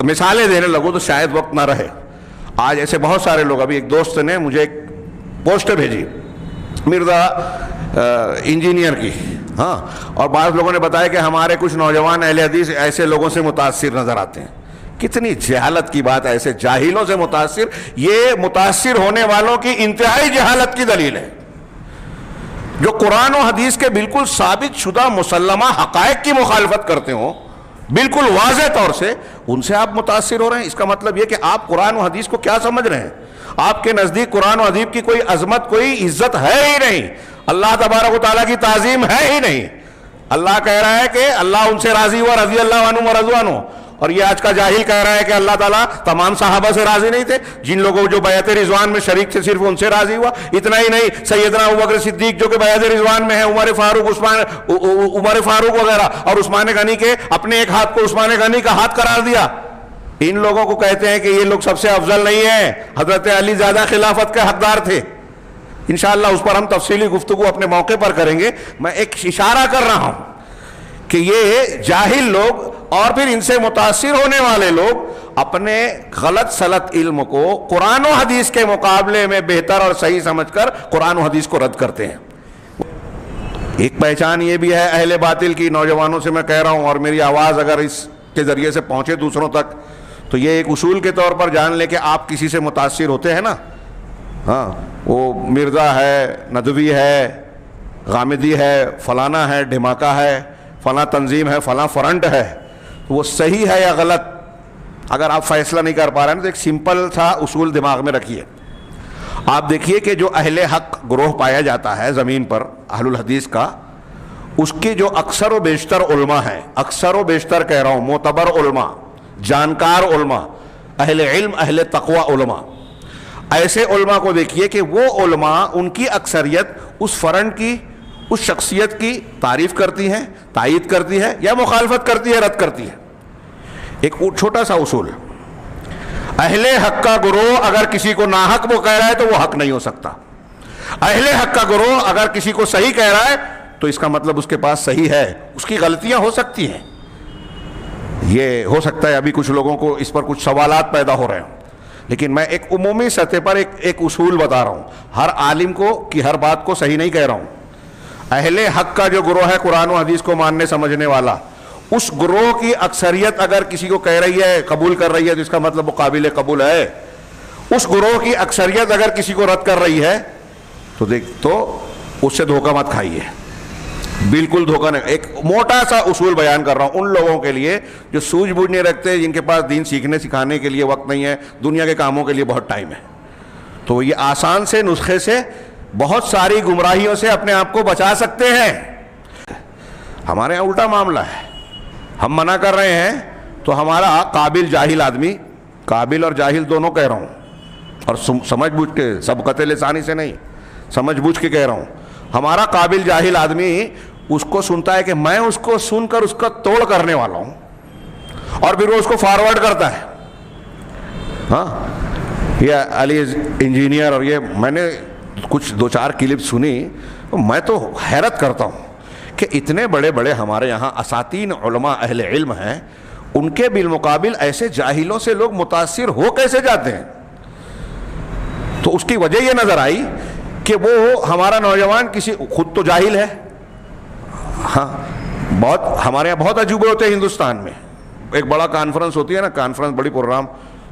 مثالیں دینے لگوں تو شاید وقت نہ رہے. آج ایسے بہت سارے لوگ, ابھی ایک دوست نے مجھے ایک پوسٹ بھیجی مرزا انجینئر کی, ہاں, اور بعض لوگوں نے بتایا کہ ہمارے کچھ نوجوان اہل حدیث ایسے لوگوں سے متاثر نظر آتے ہیں. کتنی جہالت کی بات ہے, ایسے جاہلوں سے متاثر. یہ متاثر ہونے والوں کی انتہائی جہالت کی دلیل ہے. جو قرآن و حدیث کے بالکل ثابت شدہ مسلمہ حقائق کی مخالفت کرتے ہوں بالکل واضح طور سے, ان سے آپ متاثر ہو رہے ہیں. اس کا مطلب یہ کہ آپ قرآن و حدیث کو کیا سمجھ رہے ہیں؟ آپ کے نزدیک قرآن و حدیث کی کوئی عظمت, کوئی عزت ہے ہی نہیں. اللہ تبارک و تعالیٰ کی تعظیم ہے ہی نہیں. اللہ کہہ رہا ہے کہ اللہ ان سے راضی ہوا, رضی اللہ عنہم ورضوا عنہ. اور یہ آج کا جاہل کہہ رہا ہے کہ اللہ تعالیٰ تمام صحابہ سے راضی نہیں تھے. جن لوگوں جو بیعت رضوان میں شریک تھے صرف ان سے راضی ہوا. اتنا ہی نہیں, سیدنا ابوبکر صدیق جو کہ بیعت رضوان میں ہے, عمر فاروق وغیرہ, اور عثمان غنی کے اپنے ایک ہاتھ کو عثمان غنی کا ہاتھ قرار دیا. ان لوگوں کو کہتے ہیں کہ یہ لوگ سب سے افضل نہیں ہیں, حضرت علی زیادہ خلافت کے حقدار تھے. انشاءاللہ اس پر ہم تفصیلی گفتگو اپنے موقع پر کریں گے. میں ایک اشارہ کر رہا ہوں کہ یہ جاہل لوگ اور پھر ان سے متاثر ہونے والے لوگ اپنے غلط سلط علم کو قرآن و حدیث کے مقابلے میں بہتر اور صحیح سمجھ کر قرآن و حدیث کو رد کرتے ہیں. ایک پہچان یہ بھی ہے اہل باطل کی, نوجوانوں سے میں کہہ رہا ہوں, اور میری آواز اگر اس کے ذریعے سے پہنچے دوسروں تک تو یہ ایک اصول کے طور پر جان لے کہ آپ کسی سے متاثر ہوتے ہیں نا, ہاں, وہ مرزا ہے, ندوی ہے, غامدی ہے, فلانا ہے, دھماکہ ہے, فلاں تنظیم ہے, فلاں فرنٹ ہے, وہ صحیح ہے یا غلط اگر آپ فیصلہ نہیں کر پا رہے ہیں تو ایک سمپل سا اصول دماغ میں رکھیے. آپ دیکھیے کہ جو اہل حق گروہ پایا جاتا ہے زمین پر اہل الحدیث کا, اس کے جو اکثر و بیشتر علماء ہیں, اکثر و بیشتر کہہ رہا ہوں, معتبر علماء, جانکار علماء, اہل علم, اہل تقوی علماء, ایسے علماء کو دیکھیے کہ وہ علماء, ان کی اکثریت اس فرنٹ کی, اس شخصیت کی تعریف کرتی ہیں, تائید کرتی ہے یا مخالفت کرتی ہے, رد کرتی ہے. ایک چھوٹا سا اصول, اہل حق کا گروہ اگر کسی کو ناحق وہ کہہ رہا ہے تو وہ حق نہیں ہو سکتا. اہل حق کا گروہ اگر کسی کو صحیح کہہ رہا ہے تو اس کا مطلب اس کے پاس صحیح ہے. اس کی غلطیاں ہو سکتی ہیں, یہ ہو سکتا ہے ابھی کچھ لوگوں کو اس پر کچھ سوالات پیدا ہو رہے ہیں, لیکن میں ایک عمومی سطح پر ایک اصول بتا رہا ہوں. ہر عالم کو کی ہر بات کو صحیح نہیں کہہ رہا ہوں. اہل حق کا جو گروہ ہے قرآن و حدیث کو ماننے سمجھنے والا, اس گروہ کی اکثریت اگر کسی کو کہہ رہی ہے, قبول کر رہی ہے, تو اس کا مطلب وہ قابل قبول ہے. اس گروہ کی اکثریت اگر کسی کو رد کر رہی ہے تو اس سے دھوکہ مت کھائیے, بالکل دھوکہ نہیں. ایک موٹا سا اصول بیان کر رہا ہوں ان لوگوں کے لیے جو سوجھ بوجھ نہیں رکھتے, جن کے پاس دین سیکھنے سکھانے کے لیے وقت نہیں ہے, دنیا کے کاموں کے لیے بہت ٹائم ہے. تو یہ آسان سے نسخے سے بہت ساری گمراہیوں سے اپنے آپ کو بچا سکتے ہیں. ہمارے یہاں الٹا معاملہ ہے, ہم منع کر رہے ہیں تو ہمارا قابل جاہل آدمی, قابل اور جاہل دونوں کہہ رہا ہوں, اور سمجھ بوجھ کے, سبقت لسانی سے نہیں, سمجھ بوجھ کے کہہ رہا ہوں, ہمارا قابل جاہل آدمی اس کو سنتا ہے کہ میں اس کو سن کر اس کا توڑ کرنے والا ہوں, اور پھر وہ اس کو فارورڈ کرتا ہے. ہاں, یہ علی انجینئر, اور یہ میں نے کچھ 2-4 کلپ سنی, میں تو حیرت کرتا ہوں کہ اتنے بڑے بڑے ہمارے یہاں اساتین علماء اہل علم ہیں, ان کے بالمقابل ایسے جاہلوں سے لوگ متاثر ہو کیسے جاتے ہیں. تو اس کی وجہ یہ نظر آئی کہ وہ ہمارا نوجوان کسی, خود تو جاہل ہے, ہاں, بہت ہمارے یہاں بہت عجوبے ہوتے ہیں ہندوستان میں. ایک بڑا کانفرنس ہوتی ہے نا, کانفرنس, بڑی پروگرام,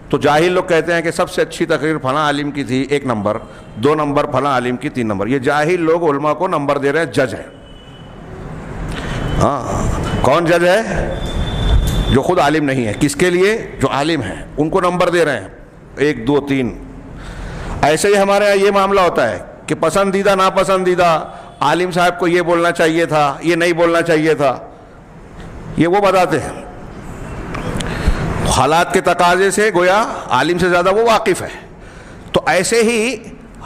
تو جاہل لوگ کہتے ہیں کہ سب سے اچھی تقریر فلاں عالم کی تھی 1 نمبر, 2 نمبر فلاں عالم کی 3 نمبر. یہ جاہل لوگ علماء کو نمبر دے رہے ہیں, جج ہیں. ہاں, کون جج ہے؟ جو خود عالم نہیں ہے. کس کے لیے؟ جو عالم ہیں ان کو نمبر دے رہے ہیں, 1 2 3. ایسے ہی ہمارے یہاں یہ معاملہ ہوتا ہے کہ پسندیدہ ناپسندیدہ, عالم صاحب کو یہ بولنا چاہیے تھا, یہ نہیں بولنا چاہیے تھا, یہ وہ بتاتے ہیں. حالات کے تقاضے سے گویا عالم سے زیادہ وہ واقف ہے. تو ایسے ہی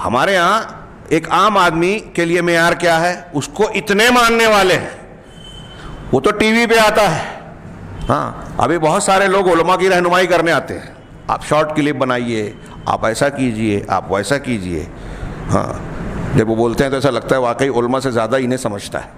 ہمارے ہاں ایک عام آدمی کے لیے معیار کیا ہے؟ اس کو اتنے ماننے والے ہیں, وہ تو ٹی وی پہ آتا ہے. ہاں, ابھی بہت سارے لوگ علماء کی رہنمائی کرنے آتے ہیں, آپ شارٹ کلپ بنائیے, آپ ایسا کیجئے, آپ ویسا کیجئے. ہاں, جب وہ بولتے ہیں تو ایسا لگتا ہے واقعی علماء سے زیادہ انہیں سمجھتا ہے.